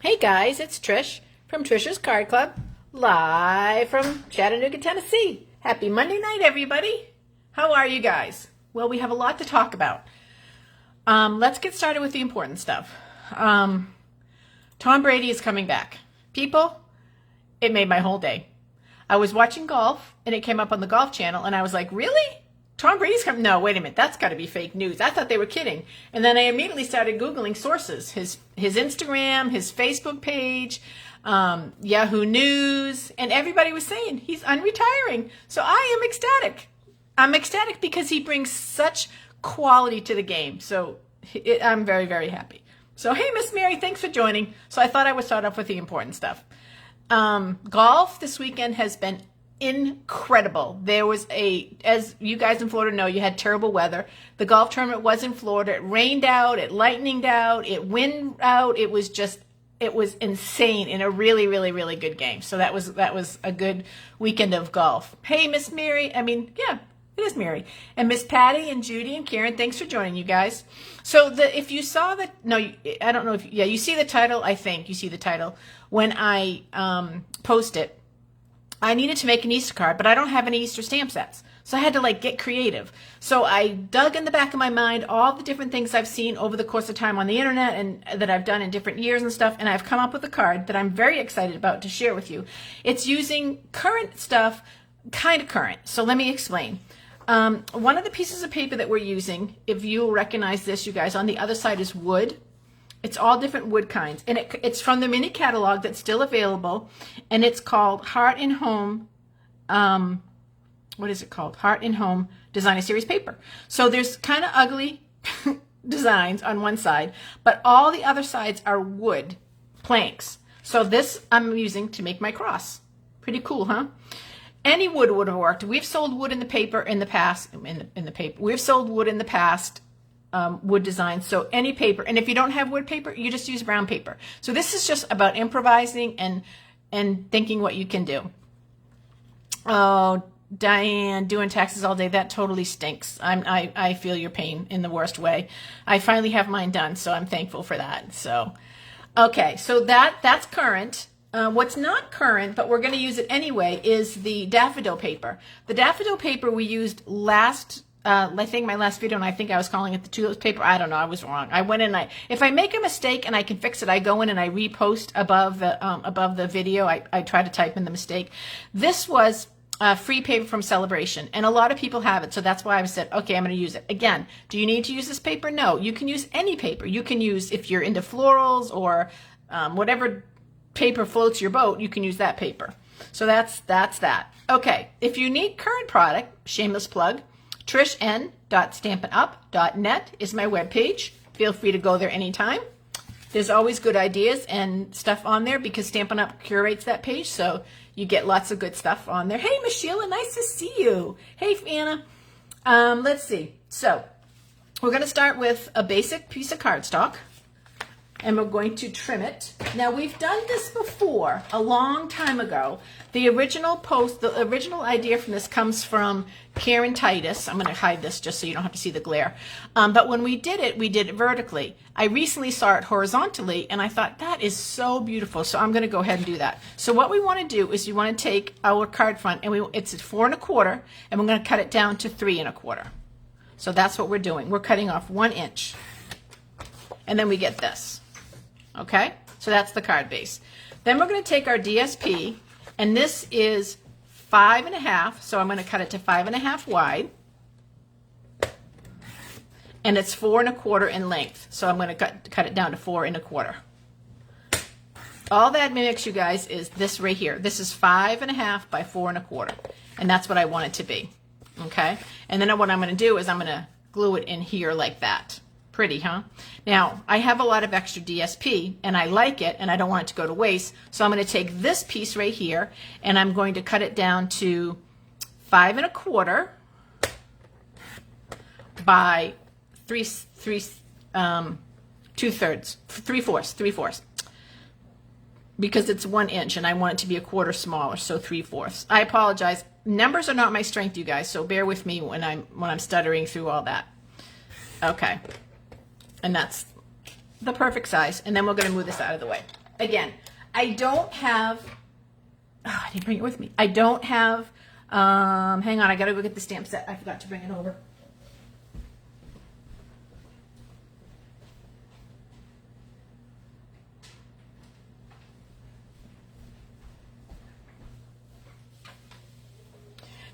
Hey guys, it's Trish from Trisha's Card Club, live from Chattanooga, Tennessee. Happy Monday night, everybody. How are you guys? Well, we have a lot to talk about. Let's get started with the important stuff. Tom Brady is coming back. People, it made my whole day. I was watching golf, and it came up on the Golf Channel, and I was like, really? Tom Brady's coming? No, wait a minute. That's got to be fake news. I thought they were kidding. And then I immediately started Googling sources. His Instagram, his Facebook page, Yahoo News, and everybody was saying he's unretiring. So I am ecstatic. I'm ecstatic because he brings such quality to the game. So I'm very, very happy. So, hey, Miss Mary, thanks for joining. So I thought I would start off with the important stuff. Golf this weekend has been incredible. There was as you guys in Florida know, you had terrible weather. The golf tournament was in Florida. It rained out, it lightninged out, it wind out. It was insane in a really, really, really good game. So that was a good weekend of golf. Hey, Miss Mary. Yeah, it is Mary. And Miss Patty and Judy and Karen, thanks for joining, you guys. So if you saw I don't know if, you see the title, I think you see the title. When I post it, I needed to make an Easter card, but I don't have any Easter stamp sets. So I had to get creative. So I dug in the back of my mind all the different things I've seen over the course of time on the internet and that I've done in different years and stuff. And I've come up with a card that I'm very excited about to share with you. It's using current stuff, kind of current. So let me explain. One of the pieces of paper that we're using, if you'll recognize this, you guys, on the other side is wood. It's all different wood kinds, and it's from the mini catalog that's still available, and it's called Heart and Home. What is it called? Heart and Home Designer Series paper. So there's kind of ugly designs on one side, but all the other sides are wood planks. So this I'm using to make my cross. Pretty cool, huh? Any wood would have worked. We've sold wood in the paper in the past. In the paper, we've sold wood in the past. Wood designs, so any paper, and if you don't have wood paper, you just use brown paper. So this is just about improvising and thinking what you can do. Oh, Diane, doing taxes all day, that totally stinks. I feel your pain in the worst way. I finally have mine done, so I'm thankful for that. So okay, so that's current. What's not current, but we're going to use it anyway, is the daffodil paper. The daffodil paper we used I think my last video, and I think I was calling it the tulips paper. I don't know. I was wrong. I went in. If I make a mistake and I can fix it, I go in and I repost above the video. I try to type in the mistake. This was free paper from Celebration, and a lot of people have it. So that's why I said, okay, I'm going to use it. Again, do you need to use this paper? No. You can use any paper. You can use, if you're into florals or whatever paper floats your boat, you can use that paper. So that's that. Okay. If you need current product, shameless plug. TrishN.stampinup.net is my webpage. Feel free to go there anytime. There's always good ideas and stuff on there because Stampin' Up! Curates that page, so you get lots of good stuff on there. Hey, Miss Sheila, nice to see you. Hey, Anna. Let's see. So we're going to start with a basic piece of cardstock, and we're going to trim it. Now, we've done this before, a long time ago. The original idea from this comes from Karen Titus. I'm going to hide this just so you don't have to see the glare. But when we did it vertically. I recently saw it horizontally, and I thought, that is so beautiful. So I'm going to go ahead and do that. So what we want to do is you want to take our card front, and it's at 4 1/4, and we're going to cut it down to 3 1/4. So that's what we're doing. We're cutting off 1 inch. And then we get this. Okay? So that's the card base. Then we're going to take our DSP, and this is 5 1/2, so I'm going to cut it to 5 1/2 wide, and it's 4 1/4 in length, so I'm going to cut it down to 4 1/4. All that mimics, you guys, is this right here. This is 5 1/2 by 4 1/4, and that's what I want it to be. Okay, and then what I'm going to do is I'm going to glue it in here like that. Pretty, huh? Now, I have a lot of extra DSP, and I like it, and I don't want it to go to waste, so I'm going to take this piece right here, and I'm going to cut it down to 5 1/4 by 3/4, because it's 1 inch, and I want it to be a quarter smaller, so 3/4. I apologize. Numbers are not my strength, you guys, so bear with me when I'm stuttering through all that. Okay. And that's the perfect size. And then we're going to move this out of the way. again, I don't have, oh, I didn't bring it with me. I don't have, hang on, I gotta go get the stamp set. I forgot to bring it over.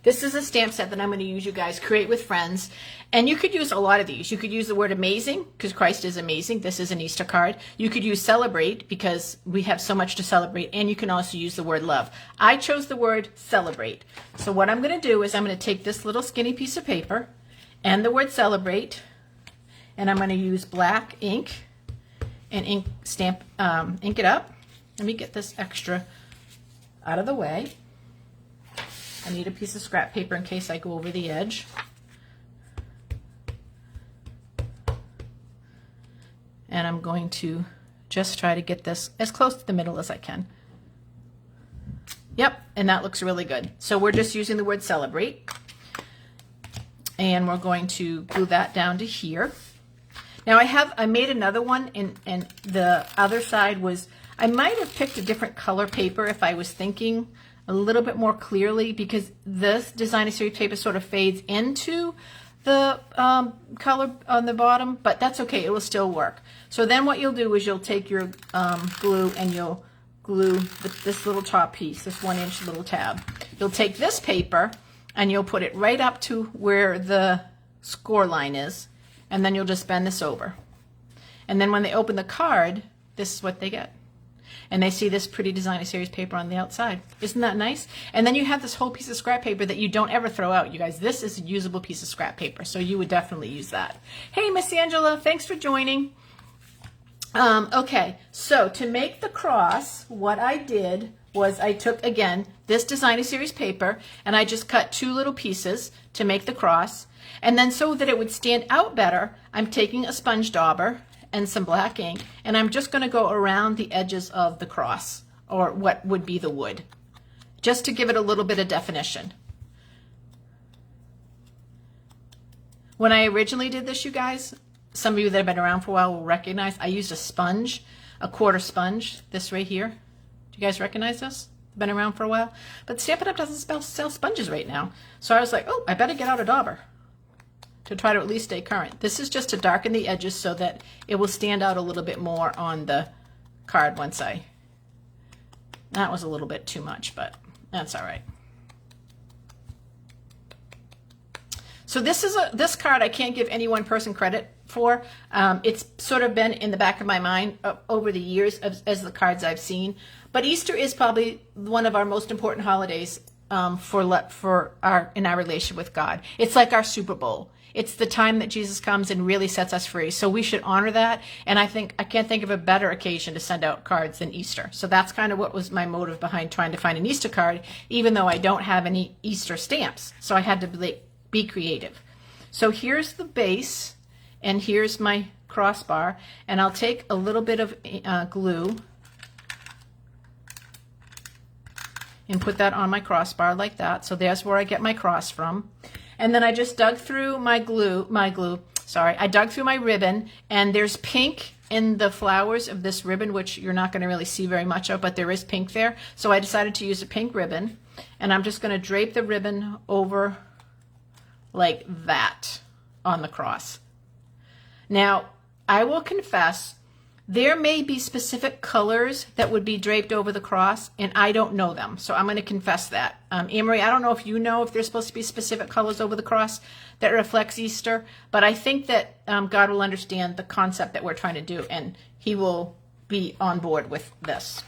This is a stamp set that I'm going to use, you guys. Create with friends. And you could use a lot of these. You could use the word amazing, because Christ is amazing. This is an Easter card. You could use celebrate, because we have so much to celebrate. And you can also use the word love. I chose the word celebrate. So what I'm going to do is I'm going to take this little skinny piece of paper and the word celebrate, and I'm going to use black ink and ink it up. Let me get this extra out of the way. I need a piece of scrap paper in case I go over the edge. And I'm going to just try to get this as close to the middle as I can. Yep, and that looks really good. So we're just using the word celebrate. And we're going to glue that down to here. Now I made another one, and the other side was, I might have picked a different color paper if I was thinking a little bit more clearly, because this designer series paper sort of fades into the color on the bottom, but that's okay, it will still work. So then what you'll do is you'll take your glue and you'll glue this little top piece, this 1-inch little tab. You'll take this paper and you'll put it right up to where the score line is, and then you'll just bend this over. And then when they open the card, this is what they get. And they see this pretty designer series paper on the outside. Isn't that nice? And then you have this whole piece of scrap paper that you don't ever throw out, you guys. This is a usable piece of scrap paper, so you would definitely use that. Hey, Miss Angela, thanks for joining. Okay, so to make the cross, what I did was I took, again, this designer series paper, and I just cut 2 little pieces to make the cross. And then so that it would stand out better, I'm taking a sponge dauber and some black ink, and I'm just going to go around the edges of the cross, or what would be the wood, just to give it a little bit of definition. When I originally did this, you guys, some of you that have been around for a while will recognize I used a sponge, a quarter sponge, this right here. Do you guys recognize this? Been around for a while? But Stampin' Up! Doesn't sell sponges right now. So I was like, oh, I better get out a dauber to try to at least stay current. This is just to darken the edges so that it will stand out a little bit more on the card once that was a little bit too much, but that's all right. So this card I can't give any one person credit for. It's sort of been in the back of my mind over the years as the cards I've seen. But Easter is probably one of our most important holidays in our relationship with God. It's like our Super Bowl. It's the time that Jesus comes and really sets us free. So we should honor that. And I can't think of a better occasion to send out cards than Easter. So that's kind of what was my motive behind trying to find an Easter card, even though I don't have any Easter stamps. So I had to be creative. So here's the base, and here's my crossbar. And I'll take a little bit of glue and put that on my crossbar like that. So there's where I get my cross from. And then I just dug through I dug through my ribbon, and there's pink in the flowers of this ribbon, which you're not going to really see very much of, but there is pink there. So I decided to use a pink ribbon, and I'm just going to drape the ribbon over like that on the cross. Now, I will confess, there may be specific colors that would be draped over the cross, and I don't know them. So I'm going to confess that. Anne-Marie, I don't know if you know if there's supposed to be specific colors over the cross that reflects Easter, but I think that God will understand the concept that we're trying to do, and he will be on board with this.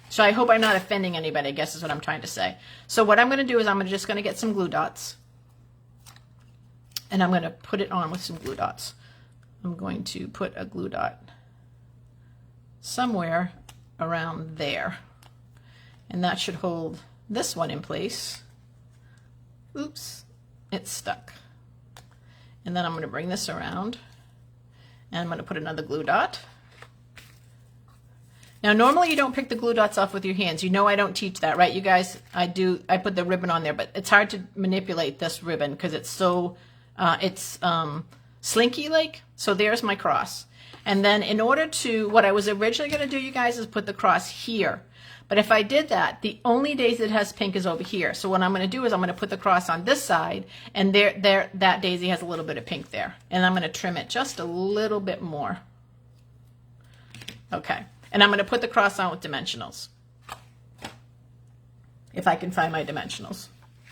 So I hope I'm not offending anybody, I guess is what I'm trying to say. So what I'm going to do is I'm just going to get some glue dots, and I'm going to put it on with some glue dots. I'm going to put a glue dot somewhere around there, and that should hold this one in place. Oops, it's stuck. And then I'm going to bring this around, and I'm going to put another glue dot. Now normally you don't pick the glue dots off with your hands. You know I don't teach that, right you guys? I put the ribbon on there, but it's hard to manipulate this ribbon because it's so slinky like. So there's my cross. And then in order to, what I was originally going to do, you guys, is put the cross here. But if I did that, the only daisy that has pink is over here. So what I'm going to do is I'm going to put the cross on this side, and that daisy has a little bit of pink there. And I'm going to trim it just a little bit more. Okay. And I'm going to put the cross on with dimensionals. If I can find my dimensionals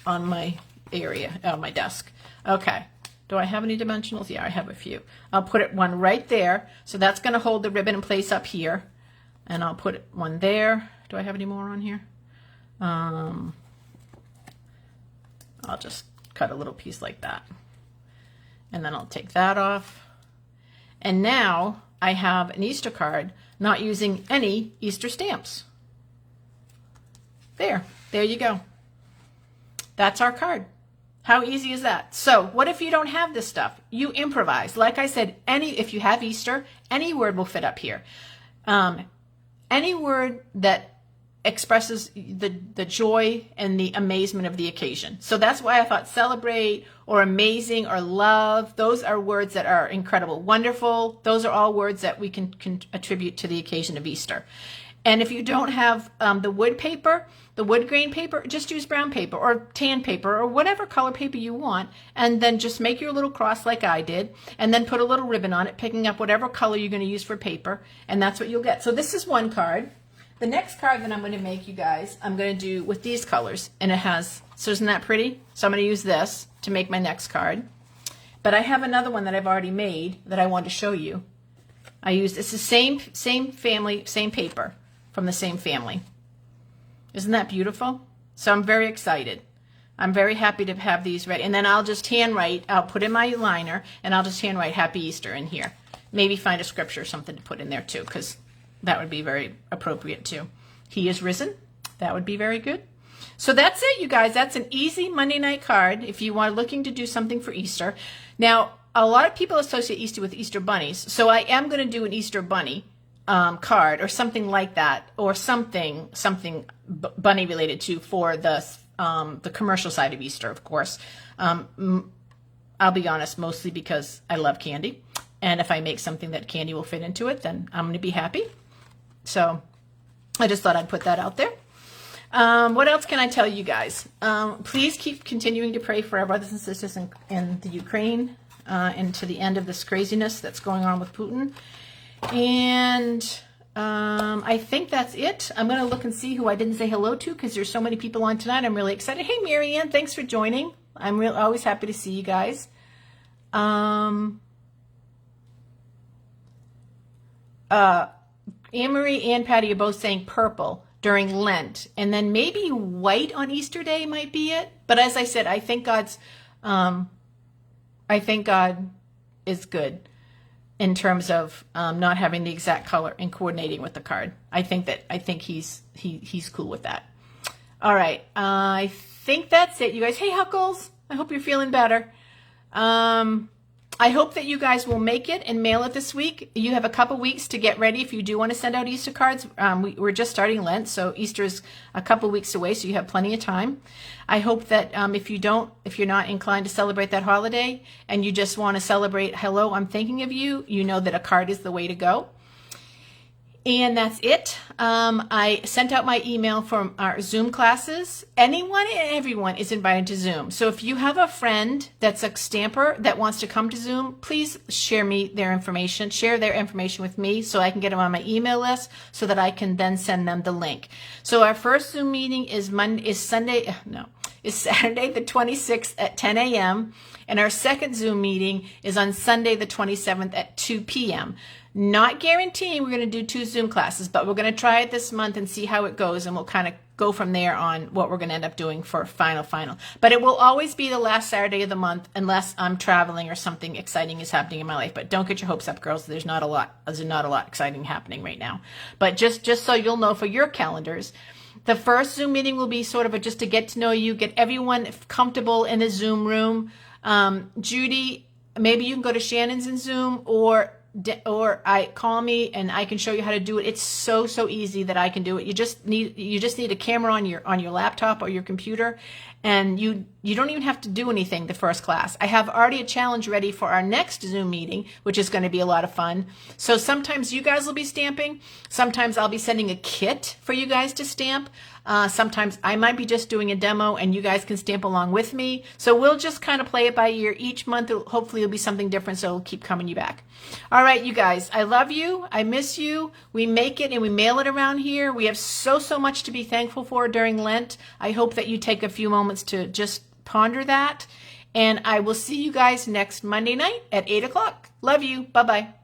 on my area, on my desk. Okay. Do I have any dimensionals? Yeah, I have a few. I'll put one right there. So that's going to hold the ribbon in place up here. And I'll put one there. Do I have any more on here? I'll just cut a little piece like that. And then I'll take that off. And now I have an Easter card not using any Easter stamps. There you go. That's our card. How easy is that? So what if you don't have this stuff? You improvise. Like I said, if you have Easter, any word will fit up here. Any word that expresses the joy and the amazement of the occasion. So that's why I thought celebrate or amazing or love. Those are words that are incredible. Wonderful. Those are all words that we can attribute to the occasion of Easter. And if you don't have the wood paper, the wood grain paper, just use brown paper or tan paper or whatever color paper you want, and then just make your little cross like I did, and then put a little ribbon on it, picking up whatever color you're going to use for paper, and that's what you'll get. So this is one card. The next card that I'm going to make, you guys, I'm going to do with these colors, and it has, so isn't that pretty? So I'm going to use this to make my next card. But I have another one that I've already made that I want to show you. It's the same family, same paper from the same family. Isn't that beautiful? So I'm very excited. I'm very happy to have these ready. And then I'll just handwrite, I'll put in my liner, and I'll just handwrite Happy Easter in here. Maybe find a scripture or something to put in there too, because that would be very appropriate too. He is risen. That would be very good. So that's it, you guys. That's an easy Monday night card if you are looking to do something for Easter. Now, a lot of people associate Easter with Easter bunnies, so I am going to do an Easter bunny card or something like that, or something bunny related to for the commercial side of Easter, of course. I'll be honest, mostly because I love candy, and if I make something that candy will fit into it, then I'm going to be happy. So I just thought I'd put that out there. What else can I tell you guys? Please keep continuing to pray for our brothers and sisters in the Ukraine and to the end of this craziness that's going on with Putin. And I think that's it. I'm going to look and see who I didn't say hello to, because there's so many people on tonight. I'm really excited. Hey, Marianne, thanks for joining. I'm always happy to see you guys. Anne-Marie and Patty are both saying purple during Lent, and then maybe white on Easter Day might be it. But as I said, I think God is good in terms of not having the exact color and coordinating with the card. I think he's cool with that. All right, I think that's it, you guys. Hey, Huckles, I hope you're feeling better. I hope that you guys will make it and mail it this week. You have a couple weeks to get ready if you do want to send out Easter cards. We're just starting Lent, so Easter is a couple weeks away, so you have plenty of time. I hope that if you're not inclined to celebrate that holiday and you just want to celebrate, hello, I'm thinking of you, you know that a card is the way to go. And that's it. I sent out my email for our Zoom classes. Anyone and everyone is invited to Zoom. So if you have a friend that's a stamper that wants to come to Zoom, please share their information with me so I can get them on my email list so that I can then send them the link. So our first Zoom meeting is Saturday the 26th at 10 a.m. And our second Zoom meeting is on Sunday the 27th at 2 p.m. Not guaranteeing we're going to do 2 Zoom classes, but we're going to try it this month and see how it goes, and we'll kind of go from there on what we're going to end up doing for final. But it will always be the last Saturday of the month unless I'm traveling or something exciting is happening in my life. But don't get your hopes up, girls. There's not a lot exciting happening right now. But just so you'll know for your calendars, the first Zoom meeting will be sort of just to get to know you, get everyone comfortable in the Zoom room. Judy, maybe you can go to Shannon's in Zoom, or call me and I can show you how to do it. It's so easy that I can do it. You just need a camera on your laptop or your computer, and You don't even have to do anything the first class. I have already a challenge ready for our next Zoom meeting, which is going to be a lot of fun. So sometimes you guys will be stamping. Sometimes I'll be sending a kit for you guys to stamp. Sometimes I might be just doing a demo and you guys can stamp along with me. So we'll just kind of play it by ear. Each month, hopefully it'll be something different. So it'll keep coming you back. All right, you guys, I love you. I miss you. We make it and we mail it around here. We have so much to be thankful for during Lent. I hope that you take a few moments to just ponder that. And I will see you guys next Monday night at 8 o'clock. Love you. Bye-bye.